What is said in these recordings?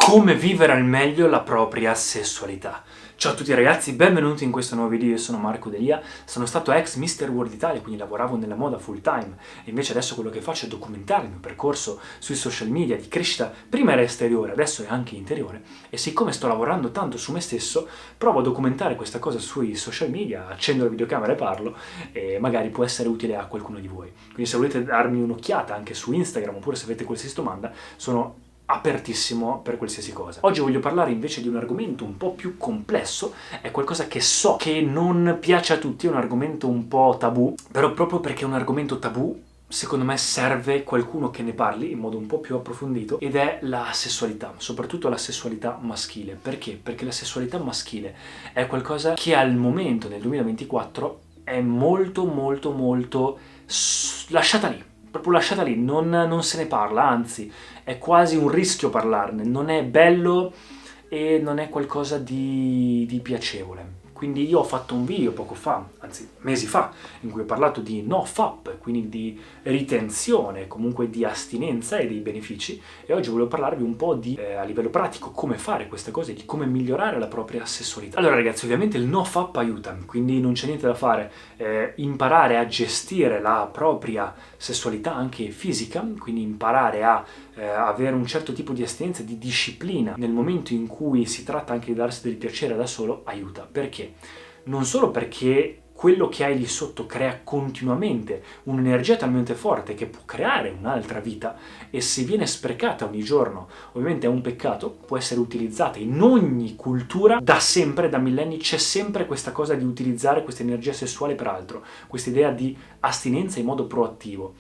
Come vivere al meglio la propria sessualità. Ciao a tutti ragazzi, benvenuti in questo nuovo video, io sono Marco Delia, sono stato ex Mr. World Italia, quindi lavoravo nella moda full time e invece adesso quello che faccio è documentare il mio percorso sui social media di crescita, prima era esteriore, adesso è anche interiore e siccome sto lavorando tanto su me stesso, provo a documentare questa cosa sui social media, accendo la videocamera e parlo e magari può essere utile a qualcuno di voi. Quindi se volete darmi un'occhiata anche su Instagram oppure se avete qualsiasi domanda, sono apertissimo per qualsiasi cosa. Oggi voglio parlare invece di un argomento un po' più complesso, è qualcosa che so che non piace a tutti, è un argomento un po' tabù, però proprio perché è un argomento tabù, secondo me serve qualcuno che ne parli in modo un po' più approfondito, ed è la sessualità, soprattutto la sessualità maschile. Perché? Perché la sessualità maschile è qualcosa che al momento, nel 2024, è molto lasciata lì. Proprio lasciata lì, non se ne parla, anzi è quasi un rischio parlarne, non è bello e non è qualcosa di piacevole. Quindi io ho fatto un video poco fa, anzi mesi fa, in cui ho parlato di NoFap, quindi di ritenzione, comunque di astinenza e dei benefici, e oggi volevo parlarvi un po' di, a livello pratico, come fare queste cose, di come migliorare la propria sessualità. Allora ragazzi, ovviamente il NoFap aiuta, quindi non c'è niente da fare, imparare a gestire la propria sessualità anche fisica, quindi imparare a avere un certo tipo di astinenza, di disciplina nel momento in cui si tratta anche di darsi del piacere da solo, aiuta. Perché? Non solo perché quello che hai lì sotto crea continuamente un'energia talmente forte che può creare un'altra vita e se viene sprecata ogni giorno, ovviamente è un peccato, può essere utilizzata in ogni cultura, da sempre, da millenni, c'è sempre questa cosa di utilizzare questa energia sessuale per altro, questa idea di astinenza in modo proattivo.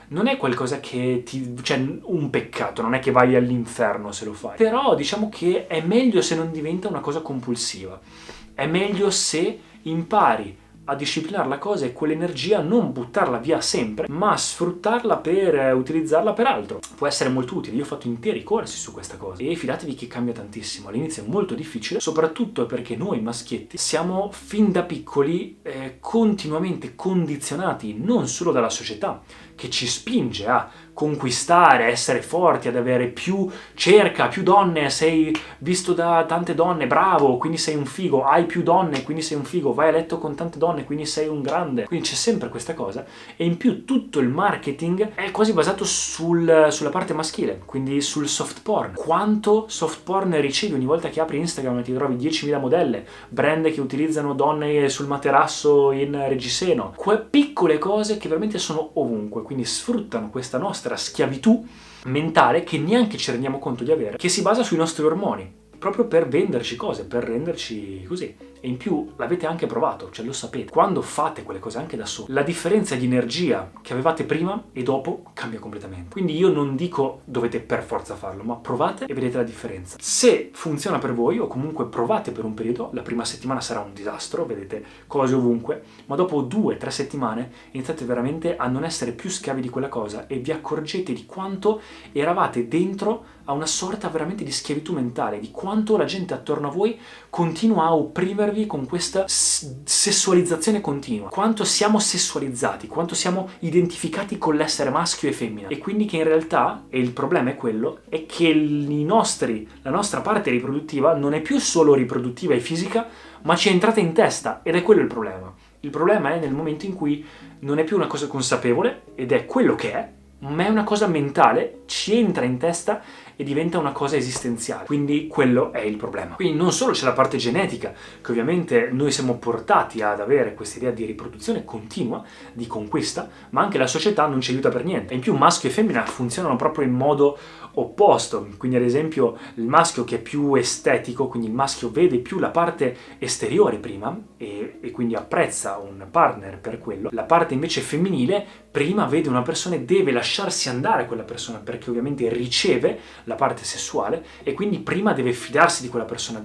Non è qualcosa che cioè un peccato, non è che vai all'inferno se lo fai. Però diciamo che è meglio se non diventa una cosa compulsiva. È meglio se impari a disciplinare la cosa e quell'energia non buttarla via sempre, ma sfruttarla per utilizzarla per altro. Può essere molto utile, io ho fatto interi corsi su questa cosa e fidatevi che cambia tantissimo. All'inizio è molto difficile, soprattutto perché noi maschietti siamo fin da piccoli continuamente condizionati non solo dalla società, che ci spinge a conquistare, a essere forti, ad avere più, cerca più donne, sei visto da tante donne, bravo, quindi sei un figo, hai più donne, quindi sei un figo, vai a letto con tante donne, quindi sei un grande. Quindi c'è sempre questa cosa e in più tutto il marketing è quasi basato sulla parte maschile, quindi sul soft porn. Quanto soft porn ricevi ogni volta che apri Instagram e ti trovi 10.000 modelle, brand che utilizzano donne sul materasso in reggiseno, piccole cose che veramente sono ovunque, quindi sfruttano questa nostra schiavitù mentale che neanche ci rendiamo conto di avere, che si basa sui nostri ormoni, proprio per venderci cose, per renderci così. E in più l'avete anche provato, cioè lo sapete. Quando fate quelle cose anche da soli, la differenza di energia che avevate prima e dopo cambia completamente. Quindi io non dico dovete per forza farlo, ma provate e vedete la differenza. Se funziona per voi o comunque provate per un periodo, la prima settimana sarà un disastro, vedete cose ovunque, ma dopo 2-3 settimane iniziate veramente a non essere più schiavi di quella cosa e vi accorgete di quanto eravate dentro a una sorta veramente di schiavitù mentale, di quanto la gente attorno a voi continua a opprimervi con questa sessualizzazione continua, quanto siamo sessualizzati, quanto siamo identificati con l'essere maschio e femmina, e quindi che in realtà, e il problema è quello, è che la nostra parte riproduttiva non è più solo riproduttiva e fisica, ma ci è entrata in testa, ed è quello il problema. Il problema è nel momento in cui non è più una cosa consapevole, ed è quello che è, ma è una cosa mentale, ci entra in testa e diventa una cosa esistenziale. Quindi quello è il problema. Quindi non solo c'è la parte genetica, che ovviamente noi siamo portati ad avere questa idea di riproduzione continua, di conquista, ma anche la società non ci aiuta per niente. E in più maschio e femmina funzionano proprio in modo opposto. Quindi ad esempio il maschio che è più estetico, quindi il maschio vede più la parte esteriore prima e quindi apprezza un partner per quello. La parte invece femminile prima vede una persona e deve lasciarsi andare a quella persona perché ovviamente riceve la parte sessuale e quindi prima deve fidarsi di quella persona,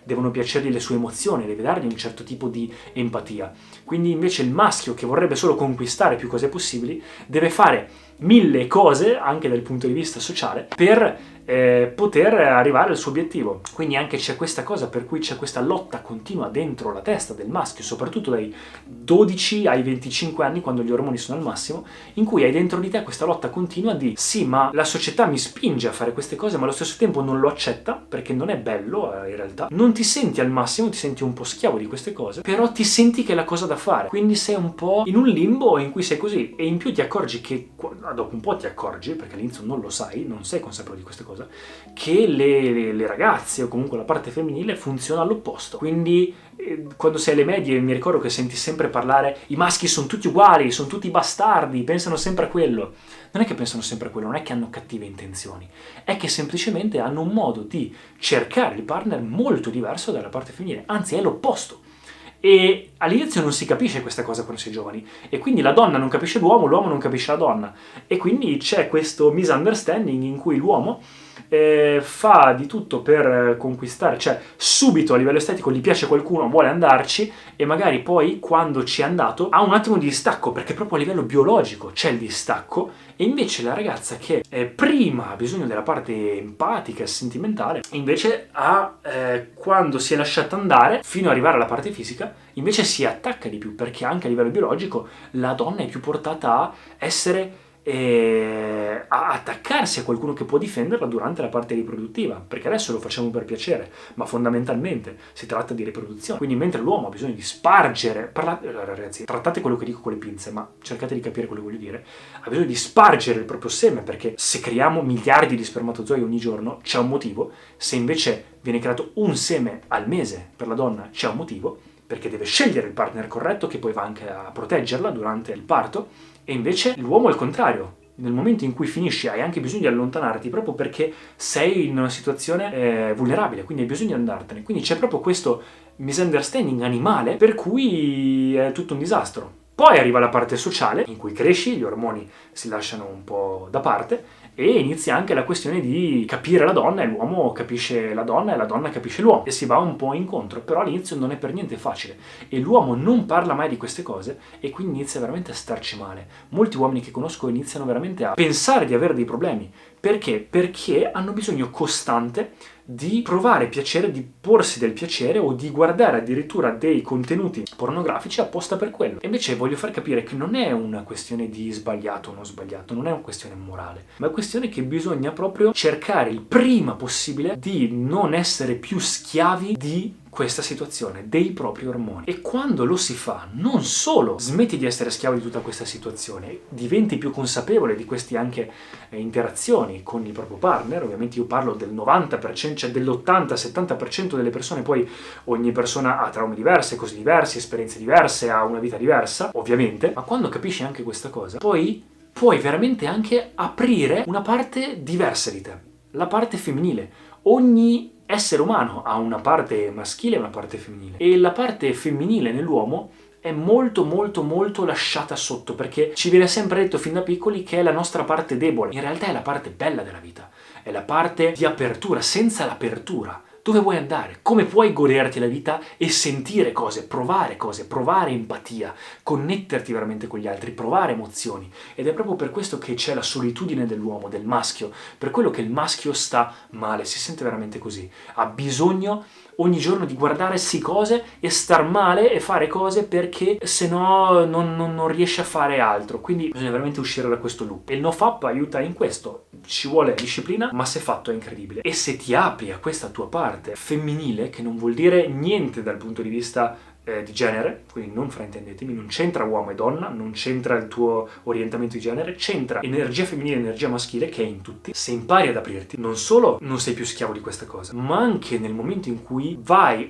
devono piacergli le sue emozioni, deve dargli un certo tipo di empatia. Quindi invece il maschio che vorrebbe solo conquistare più cose possibili deve fare 1000 cose, anche dal punto di vista sociale, per poter arrivare al suo obiettivo. Quindi anche c'è questa cosa per cui c'è questa lotta continua dentro la testa del maschio, soprattutto dai 12 ai 25 anni, quando gli ormoni sono al massimo, in cui hai dentro di te questa lotta continua di sì, ma la società mi spinge a fare queste cose, ma allo stesso tempo non lo accetta, perché non è bello in realtà. Non ti senti al massimo, ti senti un po' schiavo di queste cose, però ti senti che è la cosa da fare. Quindi sei un po' in un limbo in cui sei così, e in più ti accorgi che, dopo un po' ti accorgi, perché all'inizio non lo sai, non sei consapevole di queste cose, che le ragazze o comunque la parte femminile funziona all'opposto. Quindi quando sei alle medie mi ricordo che senti sempre parlare i maschi sono tutti uguali, sono tutti bastardi, pensano sempre a quello. Non è che pensano sempre a quello, non è che hanno cattive intenzioni, è che semplicemente hanno un modo di cercare il partner molto diverso dalla parte femminile, anzi è l'opposto. E all'inizio non si capisce questa cosa quando si è giovani, e quindi la donna non capisce l'uomo non capisce la donna, e quindi c'è questo misunderstanding in cui l'uomo fa di tutto per conquistare, cioè subito a livello estetico gli piace qualcuno, vuole andarci, e magari poi quando ci è andato ha un attimo di distacco, perché proprio a livello biologico c'è il distacco, e invece la ragazza che prima ha bisogno della parte empatica e sentimentale, invece quando si è lasciata andare fino ad arrivare alla parte fisica, invece si attacca di più, perché anche a livello biologico la donna è più portata a essere a attaccarsi a qualcuno che può difenderla durante la parte riproduttiva, perché adesso lo facciamo per piacere, ma fondamentalmente si tratta di riproduzione. Quindi mentre l'uomo ha bisogno di spargere, ragazzi, trattate quello che dico con le pinze, ma cercate di capire quello che voglio dire, ha bisogno di spargere il proprio seme, perché se creiamo miliardi di spermatozoi ogni giorno c'è un motivo. Se invece viene creato un seme al mese per la donna c'è un motivo, perché deve scegliere il partner corretto che poi va anche a proteggerla durante il parto. E invece l'uomo è il contrario. Nel momento in cui finisci hai anche bisogno di allontanarti, proprio perché sei in una situazione vulnerabile, quindi hai bisogno di andartene. Quindi c'è proprio questo misunderstanding animale per cui è tutto un disastro. Poi arriva la parte sociale, in cui cresci, gli ormoni si lasciano un po' da parte, e inizia anche la questione di capire la donna, e l'uomo capisce la donna e la donna capisce l'uomo, e si va un po' incontro. Però all'inizio non è per niente facile, e l'uomo non parla mai di queste cose, e quindi inizia veramente a starci male. Molti uomini che conosco iniziano veramente a pensare di avere dei problemi. Perché? Perché hanno bisogno costante di provare piacere, di porsi del piacere, o di guardare addirittura dei contenuti pornografici apposta per quello. E invece voglio far capire che non è una questione di sbagliato o non sbagliato, non è una questione morale, ma è una questione che bisogna proprio cercare il prima possibile di non essere più schiavi di questa situazione, dei propri ormoni. E quando lo si fa, non solo smetti di essere schiavo di tutta questa situazione, diventi più consapevole di queste anche interazioni con il proprio partner. Ovviamente io parlo del 90%, cioè dell'80-70% delle persone, poi ogni persona ha traumi diversi, cose diverse, esperienze diverse, ha una vita diversa, ovviamente, ma quando capisci anche questa cosa, poi puoi veramente anche aprire una parte diversa di te, la parte femminile. Ogni essere umano ha una parte maschile e una parte femminile, e la parte femminile nell'uomo è molto molto molto lasciata sotto, perché ci viene sempre detto fin da piccoli che è la nostra parte debole. In realtà è la parte bella della vita, è la parte di apertura. Senza l'apertura dove vuoi andare? Come puoi goderti la vita e sentire cose, provare empatia, connetterti veramente con gli altri, provare emozioni? Ed è proprio per questo che c'è la solitudine dell'uomo, del maschio, per quello che il maschio sta male, si sente veramente così, ha bisogno ogni giorno di guardarsi cose e star male e fare cose, perché se no non riesce a fare altro. Quindi bisogna veramente uscire da questo loop, e il NoFap aiuta in questo. Ci vuole disciplina, ma se fatto è incredibile. E se ti apri a questa tua parte femminile, che non vuol dire niente dal punto di vista di genere, quindi non fraintendetemi, non c'entra uomo e donna, non c'entra il tuo orientamento di genere, c'entra energia femminile e energia maschile, che è in tutti. Se impari ad aprirti, non solo non sei più schiavo di questa cosa, ma anche nel momento in cui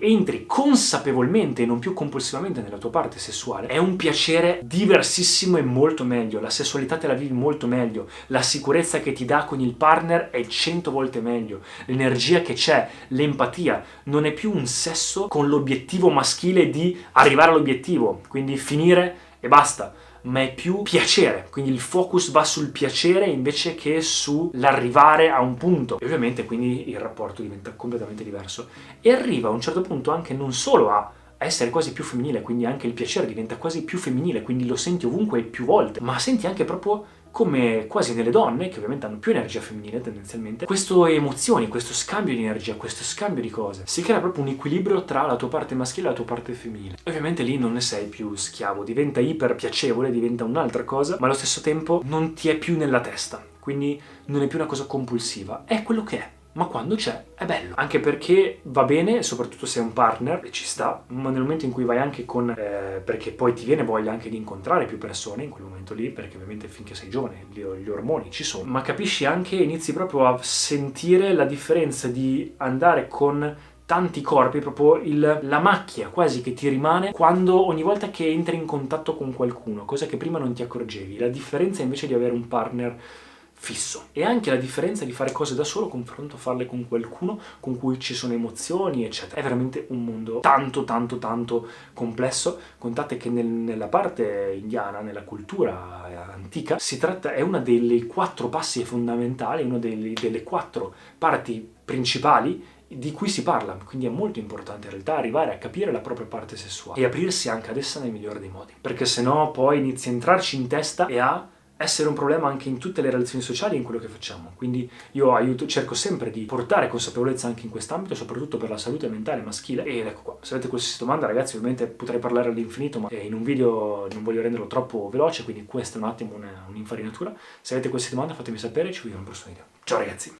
entri consapevolmente e non più compulsivamente nella tua parte sessuale, è un piacere diversissimo e molto meglio. La sessualità te la vivi molto meglio, la sicurezza che ti dà con il partner è 100 volte meglio, l'energia che c'è, l'empatia. Non è più un sesso con l'obiettivo maschile di arrivare all'obiettivo, quindi finire e basta, ma è più piacere, quindi il focus va sul piacere invece che sull'arrivare a un punto, e ovviamente quindi il rapporto diventa completamente diverso, e arriva a un certo punto anche non solo a essere quasi più femminile, quindi anche il piacere diventa quasi più femminile, quindi lo senti ovunque e più volte, ma senti anche proprio come quasi nelle donne, che ovviamente hanno più energia femminile tendenzialmente, queste emozioni, questo scambio di energia, questo scambio di cose. Si crea proprio un equilibrio tra la tua parte maschile e la tua parte femminile. E ovviamente lì non ne sei più schiavo, diventa iper piacevole, diventa un'altra cosa, ma allo stesso tempo non ti è più nella testa, quindi non è più una cosa compulsiva, è quello che è. Ma quando c'è, è bello. Anche perché va bene, soprattutto se è un partner, e ci sta, ma nel momento in cui vai anche con... perché poi ti viene voglia anche di incontrare più persone in quel momento lì, perché ovviamente finché sei giovane gli ormoni ci sono, ma capisci anche, inizi proprio a sentire la differenza di andare con tanti corpi, proprio la macchia quasi che ti rimane quando ogni volta che entri in contatto con qualcuno, cosa che prima non ti accorgevi. La differenza invece di avere un partner fisso, e anche la differenza di fare cose da solo confronto a farle con qualcuno con cui ci sono emozioni eccetera. È veramente un mondo tanto complesso. Contate che nella parte indiana, nella cultura antica, è una delle 4 passi fondamentali, una delle 4 parti principali di cui si parla, quindi è molto importante in realtà arrivare a capire la propria parte sessuale e aprirsi anche ad essa nel migliore dei modi, perché sennò poi inizi a entrarci in testa e a essere un problema anche in tutte le relazioni sociali e in quello che facciamo. Quindi io cerco sempre di portare consapevolezza anche in quest'ambito, soprattutto per la salute mentale maschile. Ed ecco qua, se avete qualsiasi domanda ragazzi, ovviamente potrei parlare all'infinito, ma in un video non voglio renderlo troppo veloce, quindi questa è un attimo un'infarinatura. Se avete qualsiasi domanda fatemi sapere e ci vediamo al prossimo video. Ciao ragazzi!